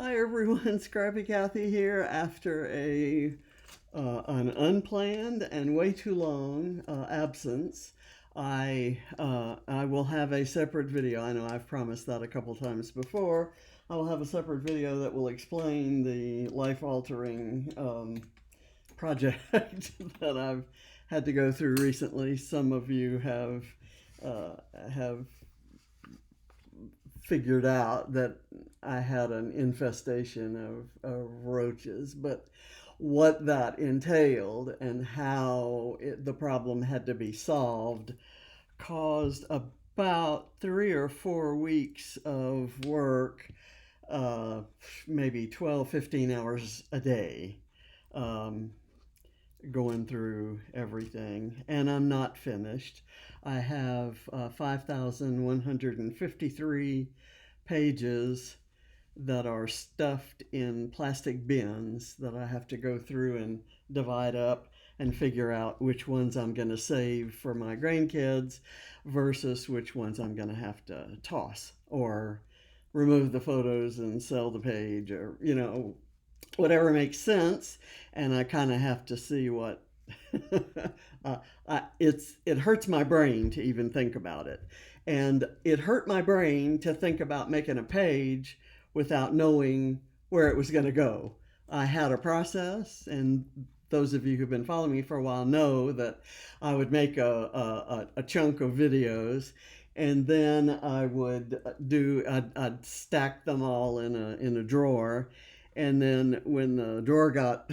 Hi everyone, Scrappy Kathy here after an unplanned and way too long absence. I will have a separate video. I know I've promised that a couple times before. I will have a separate video that will explain the life-altering project that I've had to go through recently. Some of you have figured out that I had an infestation of roaches, but what that entailed and how the problem had to be solved caused about 3 or 4 weeks of work, maybe 12, 15 hours a day, um, going through everything. And I'm not finished. I have 5,153 pages that are stuffed in plastic bins that I have to go through and divide up and figure out which ones I'm going to save for my grandkids versus which ones I'm going to have to toss or remove the photos and sell the page, or whatever makes sense. And I kind of have to see what it hurts my brain to even think about it. And it hurt my brain to think about making a page without knowing where it was going to go. I had a process, and those of you who've been following me for a while know that I would make a chunk of videos, and then I'd stack them all in a drawer, and then when the drawer got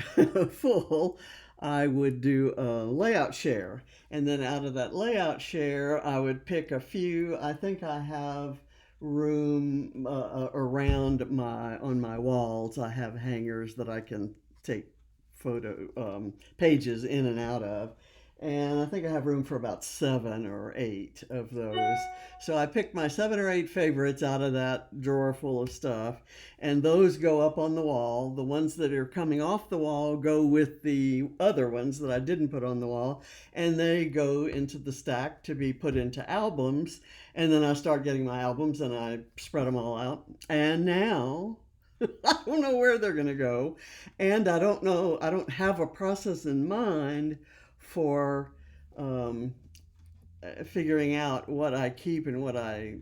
full, I would do a layout share. And then out of that layout share, I would pick a few. I think I have room around on my walls. I have hangers that I can take photo pages in and out of. And I think I have room for about 7 or 8 of those. So I picked my 7 or 8 favorites out of that drawer full of stuff, and those go up on the wall. The ones that are coming off the wall go with the other ones that I didn't put on the wall, and they go into the stack to be put into albums. And then I start getting my albums and I spread them all out. And now I don't know where they're going to go. And I don't have a process in mind for um, figuring out what I keep and what I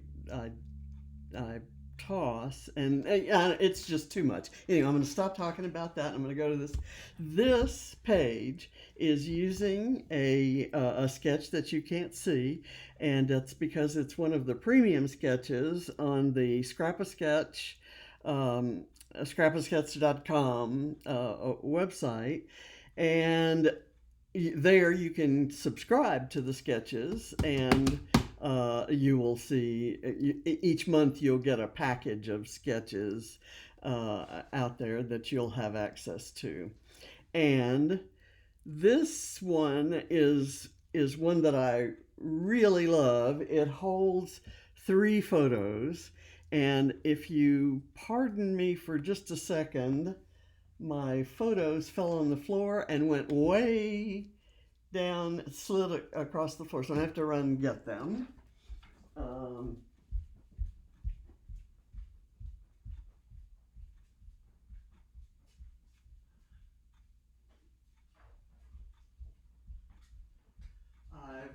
toss, and it's just too much. Anyway, I'm going to stop talking about that. I'm going to go to this. This page is using a sketch that you can't see, and that's because it's one of the premium sketches on the Scrap-A-Sketch, scrapasketch.com website, and there you can subscribe to the sketches, and you will see each month you'll get a package of sketches out there that you'll have access to. And this one is one that I really love. It holds 3 photos, and if you pardon me for just a second, my photos fell on the floor and went way down, slid across the floor, so I have to run and get them. I've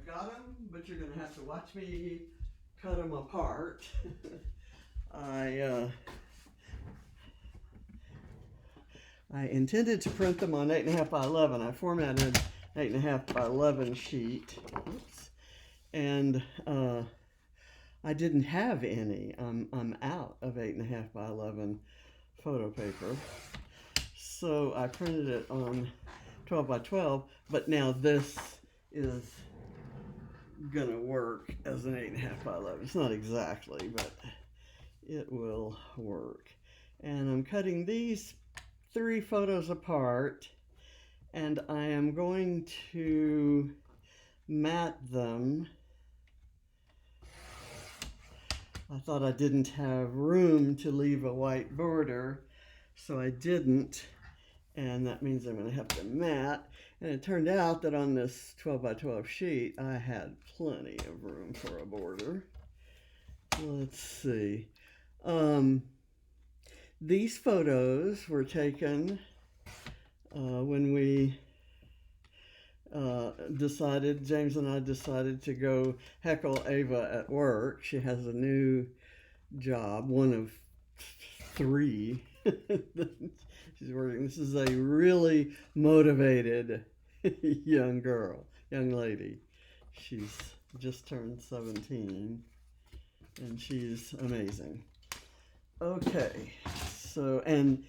got them, but you're going to have to watch me cut them apart. I intended to print them on 8.5 by 11. I formatted 8.5 by 11 sheet. Oops. And I didn't have any. I'm out of 8.5 by 11 photo paper. So I printed it on 12 by 12, but now this is gonna work as an 8.5 by 11. It's not exactly, but it will work. And I'm cutting these 3 photos apart, and I am going to mat them. I thought I didn't have room to leave a white border, so I didn't, and that means I'm going to have to mat. And it turned out that on this 12 by 12 sheet I had plenty of room for a border. Let's see. These photos were taken when we James and I decided to go heckle Ava at work. She has a new job, one of three. She's working. This is a really motivated young lady. She's just turned 17 and she's amazing. Okay, so and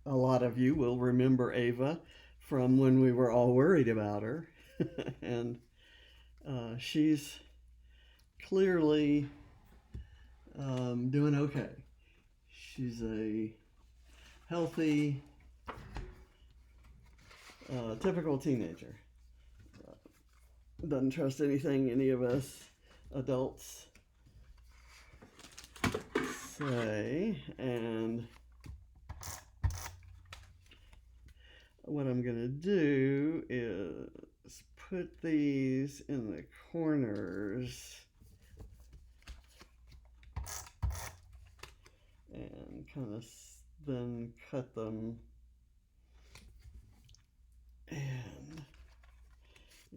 a lot of you will remember Ava from when we were all worried about her, and she's clearly doing okay. She's a healthy, typical teenager. Doesn't trust anything any of us adults say, and what I'm going to do is put these in the corners and kind of then cut them, and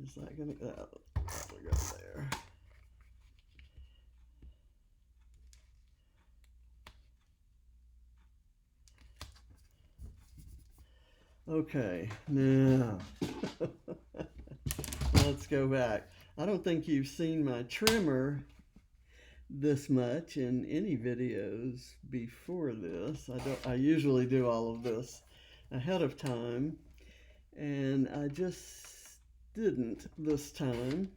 is that going to that'll go there. Okay, now let's go back. I don't think you've seen my trimmer this much in any videos before this. I usually do all of this ahead of time, and I just didn't this time.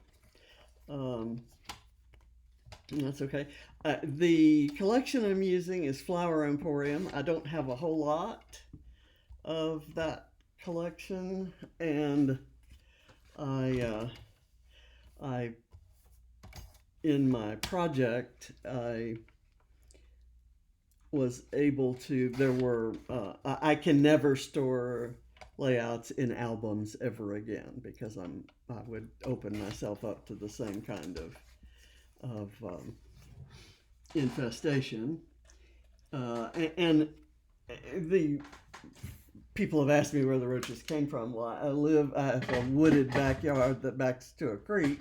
That's okay. The collection I'm using is Flower Emporium. I don't have a whole lot of that collection, and I in my project I was able to, there were I can never store layouts in albums ever again because I would open myself up to the same kind of infestation, and the people have asked me where the roaches came from. Well, I have a wooded backyard that backs to a creek,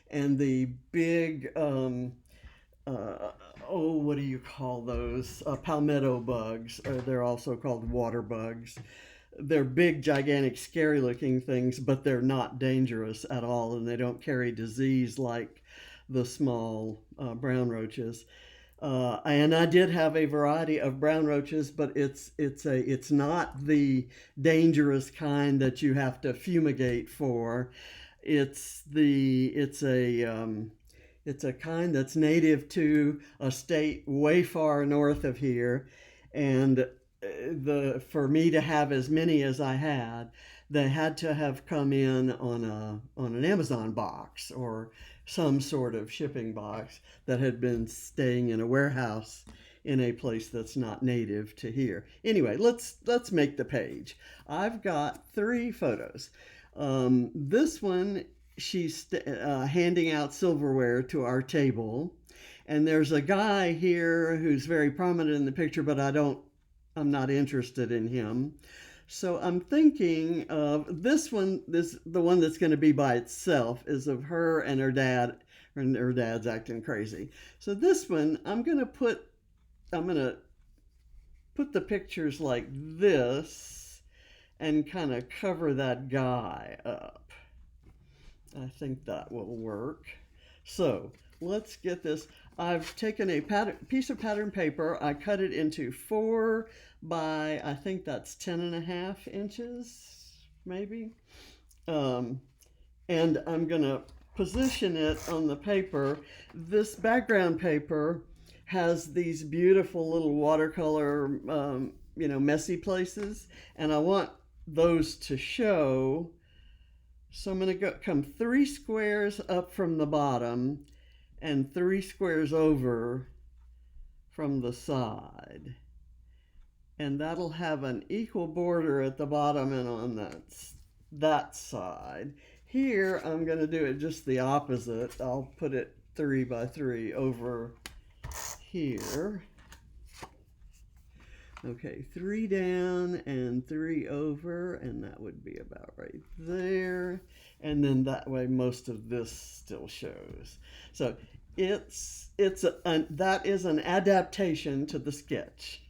and the big, what do you call those? Palmetto bugs, or they're also called water bugs. They're big, gigantic, scary looking things, but they're not dangerous at all, and they don't carry disease like the small brown roaches. And I did have a variety of brown roaches, but it's not the dangerous kind that you have to fumigate for. It's a kind that's native to a state way far north of here, and for me to have as many as I had, they had to have come in on an Amazon box or some sort of shipping box that had been staying in a warehouse in a place that's not native to here. Anyway, let's make the page. I've got 3 photos. This one, she's handing out silverware to our table, and there's a guy here who's very prominent in the picture, but I'm not interested in him. So I'm thinking of this one. The one that's going to be by itself is of her and her dad, and her dad's acting crazy. So this one, I'm going to put the pictures like this and kind of cover that guy up. I think that will work. So let's get this. I've taken a piece of pattern paper. I cut it into 4 by, I think that's 10.5 inches, maybe. And I'm going to position it on the paper. This background paper has these beautiful little watercolor, messy places, and I want those to show. So I'm going to come 3 squares up from the bottom and 3 squares over from the side. And that'll have an equal border at the bottom and on that side. Here, I'm going to do it just the opposite. I'll put it 3 by 3 over here. Okay, 3 down and 3 over, and that would be about right there. And then that way most of this still shows. So that is an adaptation to the sketch.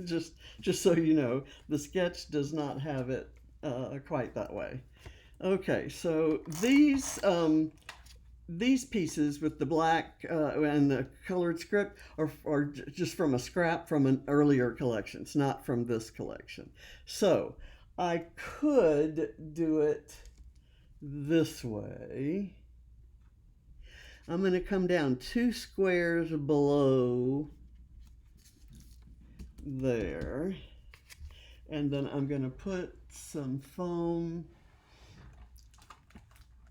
just so you know, the sketch does not have it quite that way. Okay, so these pieces with the black and the colored script are just from a scrap from an earlier collection. It's not from this collection. So I could do it this way. I'm going to come down 2 squares below there. And then I'm going to put some foam.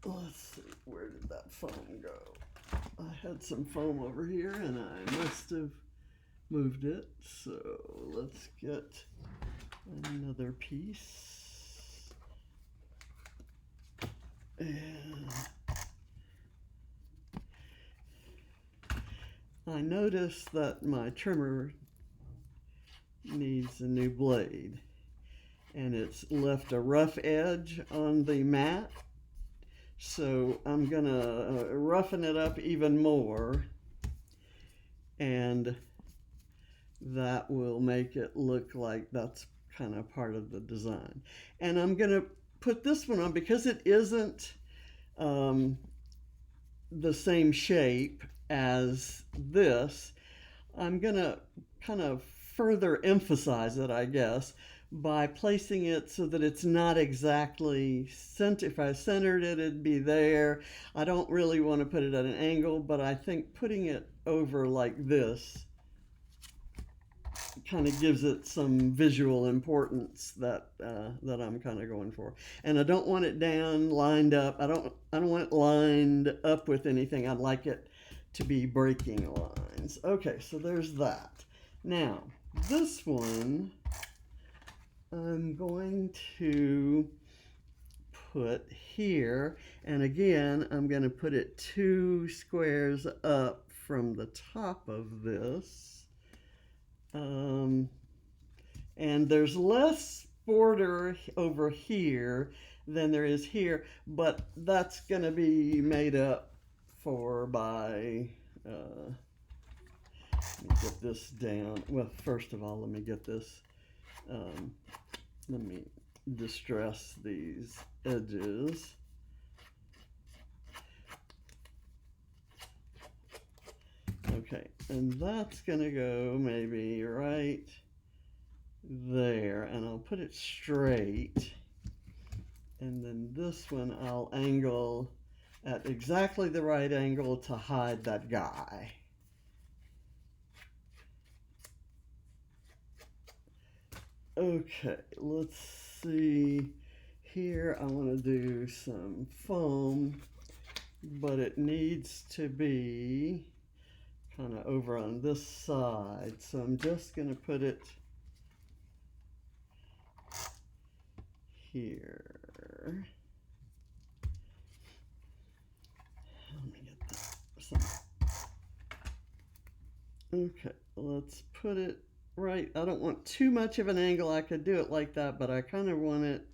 Let's see, where did that foam go? I had some foam over here and I must have moved it. So let's get another piece. And I noticed that my trimmer needs a new blade, and it's left a rough edge on the mat. So I'm gonna roughen it up even more, and that will make it look like that's kind of part of the design. And I'm gonna put this one on because it isn't the same shape as this. I'm gonna kind of further emphasize it, I guess, by placing it so that it's not exactly centered. If I centered it, it'd be there. I don't really want to put it at an angle, but I think putting it over like this kind of gives it some visual importance that I'm kind of going for. And I don't want it down, lined up. I don't want it lined up with anything. I'd like it to be breaking lines. Okay, so there's that. Now, this one I'm going to put here, and again I'm going to put it 2 squares up from the top of this. And there's less border over here than there is here, but that's going to be made up for by let me get this down. Well, first of all, let me get this let me distress these edges. Okay, and that's gonna go maybe right there, and I'll put it straight. And then this one I'll angle at exactly the right angle to hide that guy. Okay, let's see. Here I want to do some foam, but it needs to be kind of over on this side. So I'm just going to put it here. Let me get that. Okay, let's put it right. I don't want too much of an angle. I could do it like that, but I kind of want it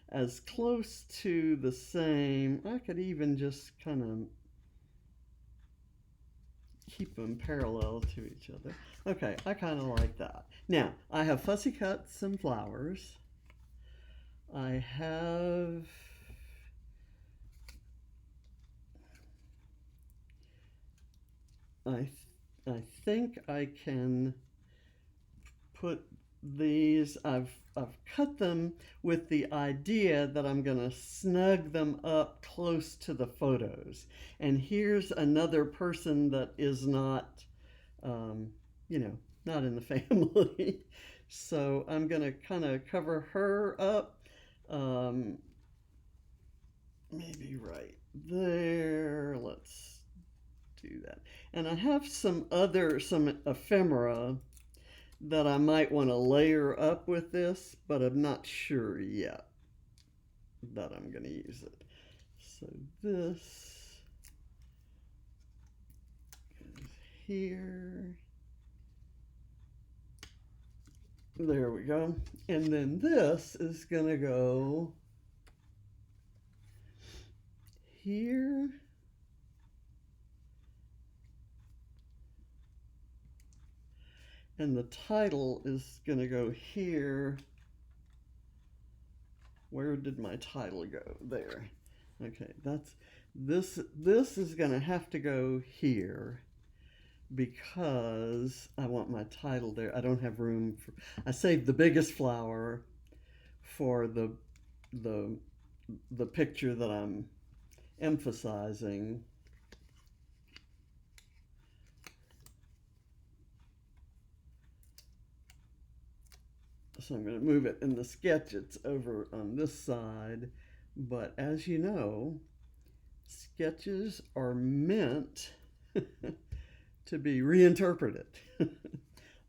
as close to the same. I could even just kind of keep them parallel to each other. Okay, I kind of like that. Now, I have fussy cut some flowers. I have I think I can put these, I've cut them with the idea that I'm going to snug them up close to the photos. And here's another person that is not, you know, not in the family. So I'm going to kind of cover her up, maybe right there. Let's do that. And I have some ephemera that I might want to layer up with this, but I'm not sure yet that I'm going to use it. So this goes here. There we go. And then this is going to go here. And the title is going to go here. Where did my title go? There. Okay, that's this is going to have to go here because I want my title there. I don't have room for, I saved the biggest flower for the picture that I'm emphasizing. So I'm going to move it in the sketch. It's over on this side. But as you know, sketches are meant to be reinterpreted.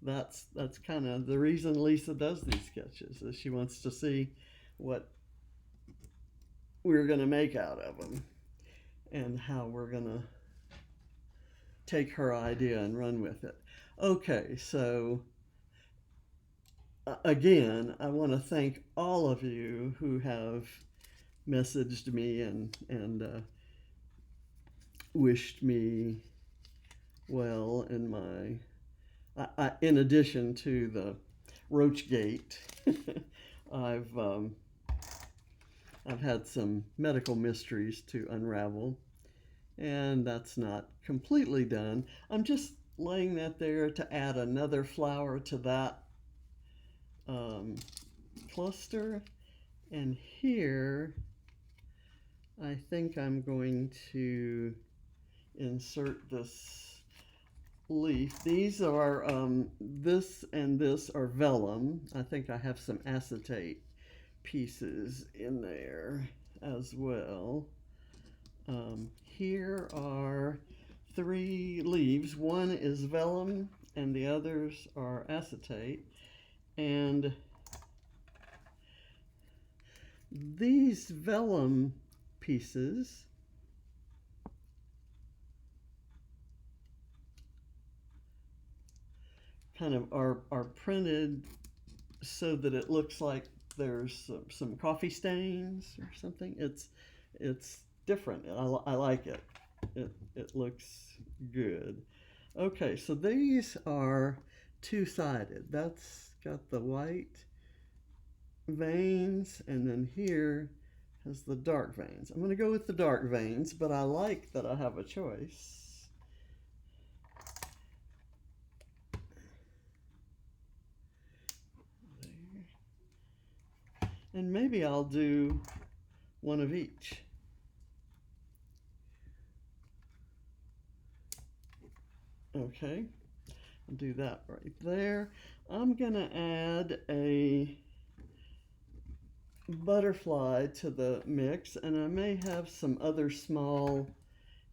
That's kind of the reason Lisa does these sketches, is she wants to see what we're going to make out of them and how we're going to take her idea and run with it. Okay, so again, I want to thank all of you who have messaged me and wished me well in my, in addition to the Roach Gate, I've had some medical mysteries to unravel, and that's not completely done. I'm just laying that there to add another flower to that cluster. And here, I think I'm going to insert this leaf. These are, this and this are vellum. I think I have some acetate pieces in there as well. Here are 3 leaves. One is vellum and the others are acetate. And these vellum pieces kind of are printed so that it looks like there's some coffee stains or something. It's different. I like it. It looks good. Okay, so these are two-sided. That's got the white veins, and then here has the dark veins. I'm going to go with the dark veins, but I like that I have a choice. There. And maybe I'll do one of each. Okay, I'll do that right there. I'm going to add a butterfly to the mix, and I may have some other small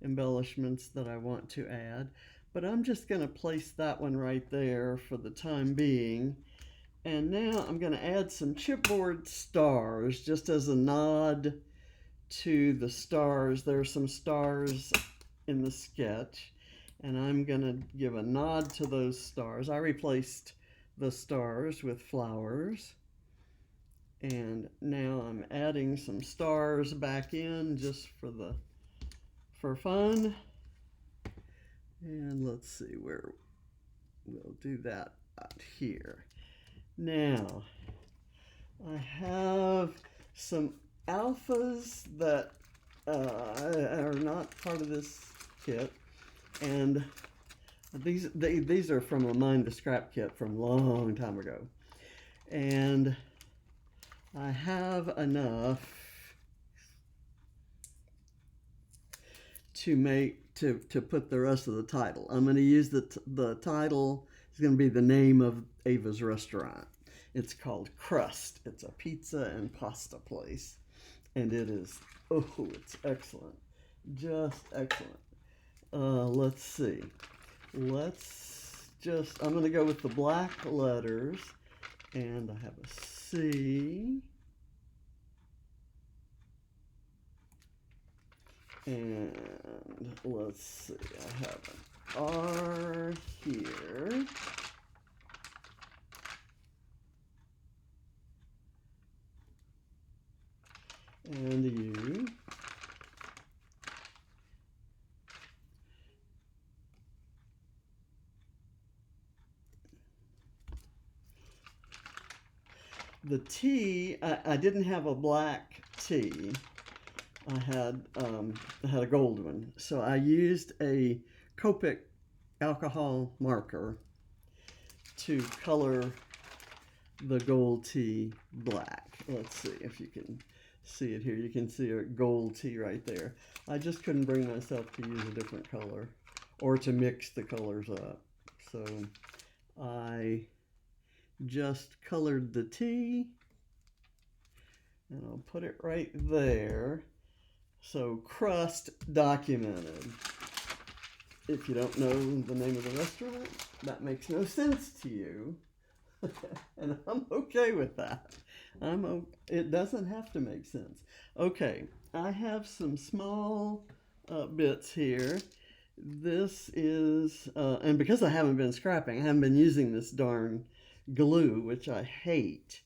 embellishments that I want to add, but I'm just going to place that one right there for the time being. And now I'm going to add some chipboard stars just as a nod to the stars. There are some stars in the sketch, and I'm going to give a nod to those stars. I replaced the stars with flowers. And now I'm adding some stars back in just for fun. And let's see where we'll do that out here. Now, I have some alphas that are not part of this kit, and these are from a Mind to Scrap kit from a long time ago. And I have enough to put the rest of the title. I'm going to use the title. It's going to be the name of Ava's restaurant. It's called Crust. It's a pizza and pasta place, and it is, oh, it's excellent, just excellent. Let's see. I'm going to go with the black letters, and I have a C. And let's see, I have an R here. and you. The tea, I didn't have a black tea. I had a gold one. So I used a Copic alcohol marker to color the gold tea black. Let's see if you can see it here. You can see a gold tea right there. I just couldn't bring myself to use a different color or to mix the colors up. So I just colored the tea and I'll put it right there. So Crust documented. If you don't know the name of the restaurant, that makes no sense to you. And I'm okay with that. It doesn't have to make sense. Okay, I have some small bits here. This is, and because I haven't been scrapping, I haven't been using this darn glue, which I hate.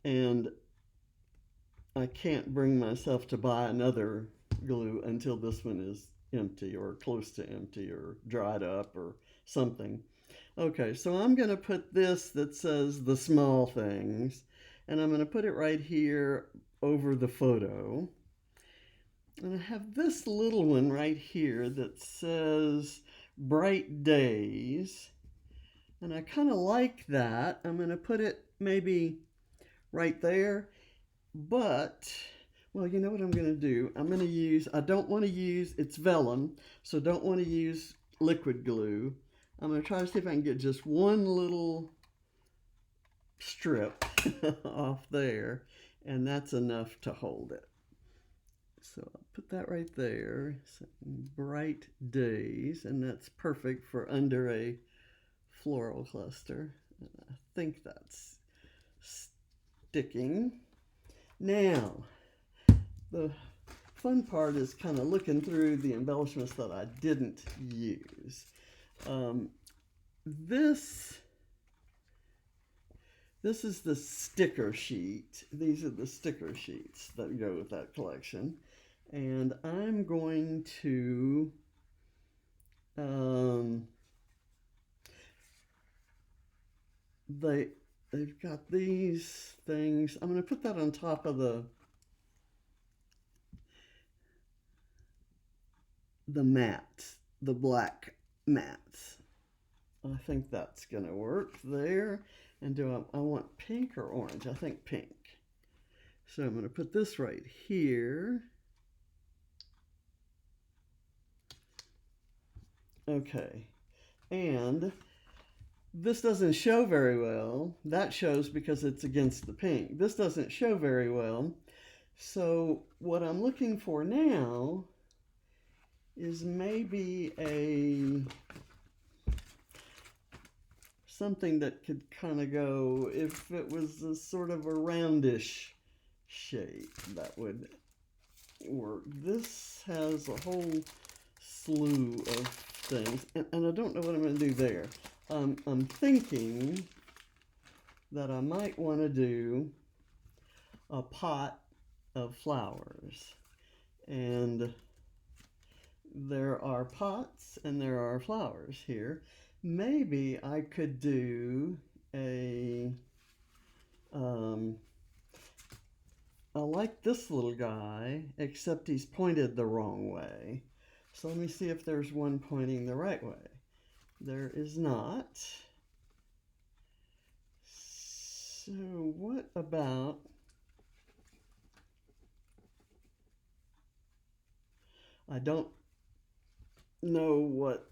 And I can't bring myself to buy another glue until this one is empty or close to empty or dried up or something. Okay, so I'm going to put this that says the small things, and I'm going to put it right here over the photo. And I have this little one right here that says bright days, and I kind of like that. I'm going to put it maybe right there. But, well, you know what I'm going to do? I'm going to use, I don't want to use, it's vellum, so don't want to use liquid glue. I'm going to try to see if I can get just one little strip off there, and that's enough to hold it. So I'll put that right there. So, bright days, and that's perfect for under a floral cluster. And I think that's sticking. Now, the fun part is kind of looking through the embellishments that I didn't use. This is the sticker sheet. These are the sticker sheets that go with that collection. And I'm going to they've got these things. I'm going to put that on top of the mats, the black mats. I think that's going to work there. And I want pink or orange? I think pink. So I'm going to put this right here. Okay. And this doesn't show very well. That shows because it's against the pink. This doesn't show very well. So what I'm looking for now is maybe something that could kind of go, if it was a sort of a roundish shape, that would work. This has a whole slew of things, and I don't know what I'm going to do there. I'm thinking that I might want to do a pot of flowers, and there are pots and there are flowers here. Maybe I could do I like this little guy, except he's pointed the wrong way. So let me see if there's one pointing the right way. There is not. So what about, I don't know what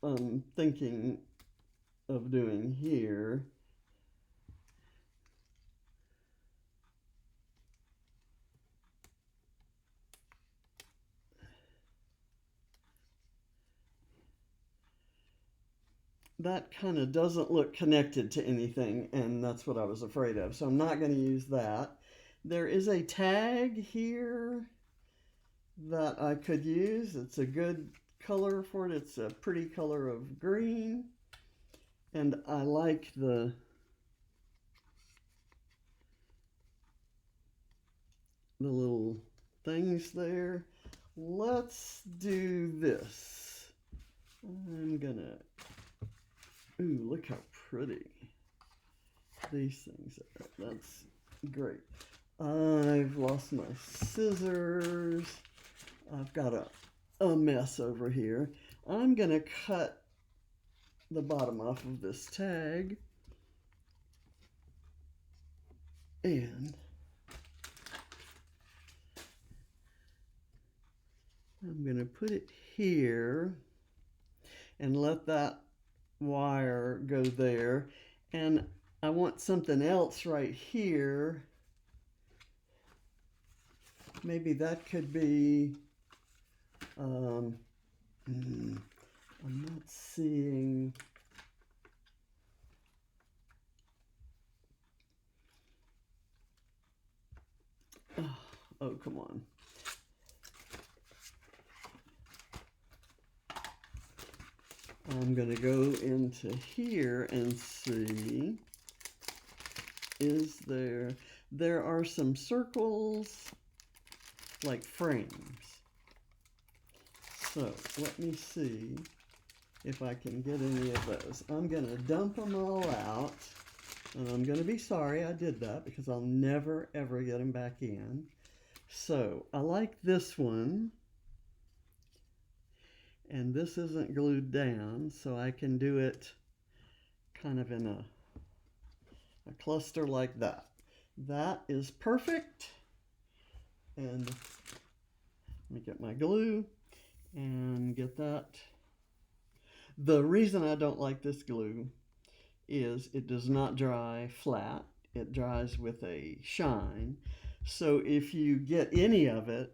I'm thinking of doing here. That kind of doesn't look connected to anything, and that's what I was afraid of. So I'm not going to use that. There is a tag here that I could use. It's a good color for it. It's a pretty color of green. And I like the things there. Let's do this. I'm gonna, ooh, look how pretty these things are. That's great. I've lost my scissors. I've got a mess over here. I'm gonna cut the bottom off of this tag, and I'm going to put it here and let that wire go there. And I want something else right here. Maybe that could be, I'm not seeing, oh, come on. I'm going to go into here and see, is there are some circles like frames. So let me see if I can get any of those. I'm going to dump them all out, and I'm going to be sorry I did that because I'll never ever get them back in. So I like this one, and this isn't glued down, so I can do it kind of in a cluster like that. That is perfect. And let me get my glue and get that. The reason I don't like this glue is it does not dry flat. It dries with a shine. So if you get any of it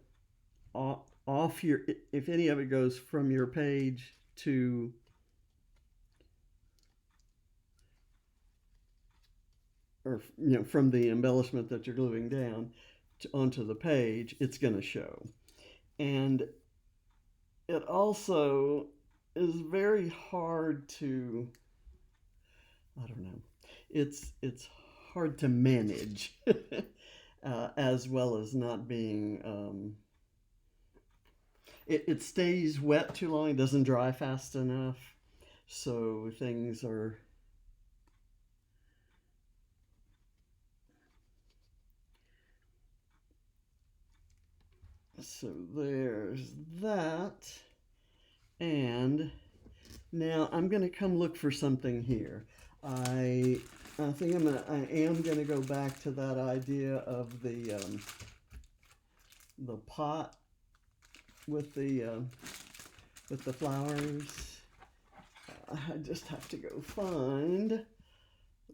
off your, if any of it goes from your page to or from the embellishment that you're gluing down onto the page, it's going to show. And it also is very hard to, I don't know, it's hard to manage as well as not being, it stays wet too long, it doesn't dry fast enough, so things are, so there's that. And now I'm going to come look for something here. I think I am going to go back to that idea of the pot with the flowers. I just have to go find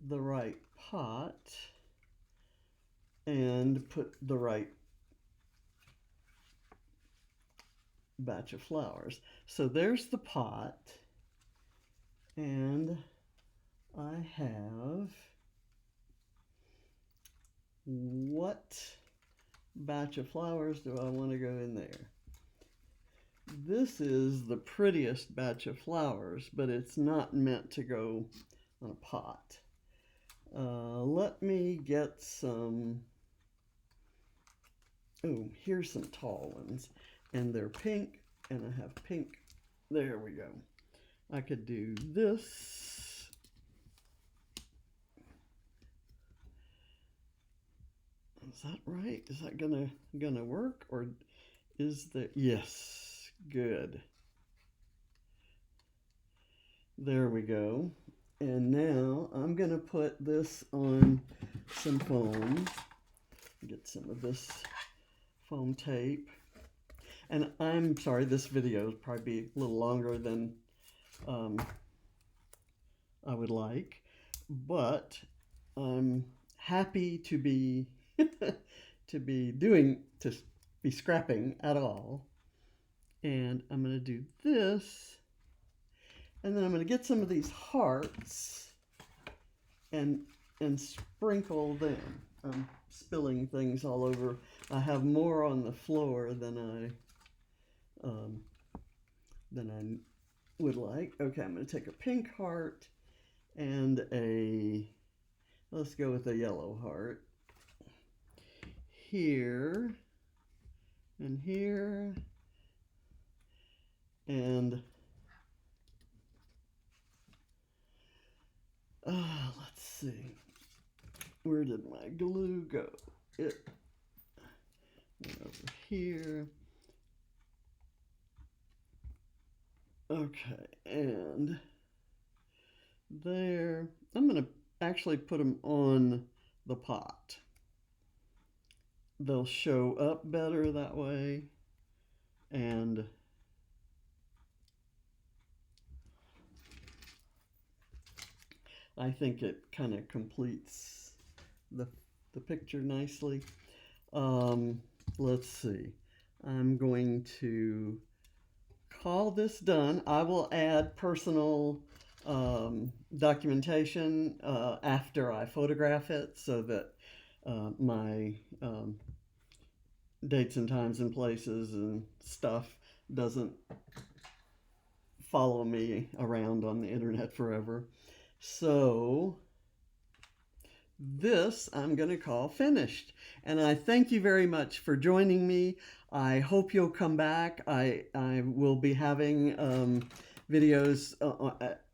the right pot and put the right batch of flowers. So there's the pot, and I have, what batch of flowers do I want to go in there? This is the prettiest batch of flowers, but it's not meant to go on a pot. Let me get some, oh, here's some tall ones. And they're pink, and I have pink. There we go. I could do this. Is that right? Is that gonna work, or is the, yes, good. There we go. And now I'm gonna put this on some foam. Get some of this foam tape. And I'm sorry, this video will probably be a little longer than I would like, but I'm happy to be to be scrapping at all. And I'm going to do this, and then I'm going to get some of these hearts and sprinkle them. I'm spilling things all over. I have more on the floor than I would like. Okay, I'm going to take a pink heart and let's go with a yellow heart here, and here, and let's see, where did my glue go? It went over here. Okay, and there. I'm going to actually put them on the pot. They'll show up better that way, and I think it kind of completes the, the picture nicely. Let's see. I'm going to call this done. I will add personal documentation after I photograph it so that my dates and times and places and stuff doesn't follow me around on the internet forever. So this I'm going to call finished. And I thank you very much for joining me. I hope you'll come back. I will be having videos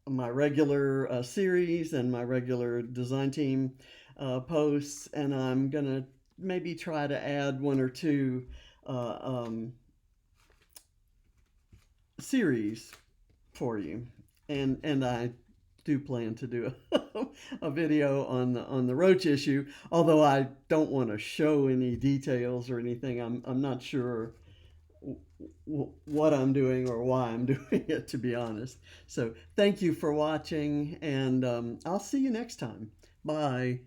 my regular series and my regular design team posts, and I'm going to maybe try to add one or two series for you. And I do plan to do a video on the roach issue, although I don't want to show any details or anything. I'm not sure what I'm doing or why I'm doing it, to be honest. So thank you for watching, and I'll see you next time. Bye.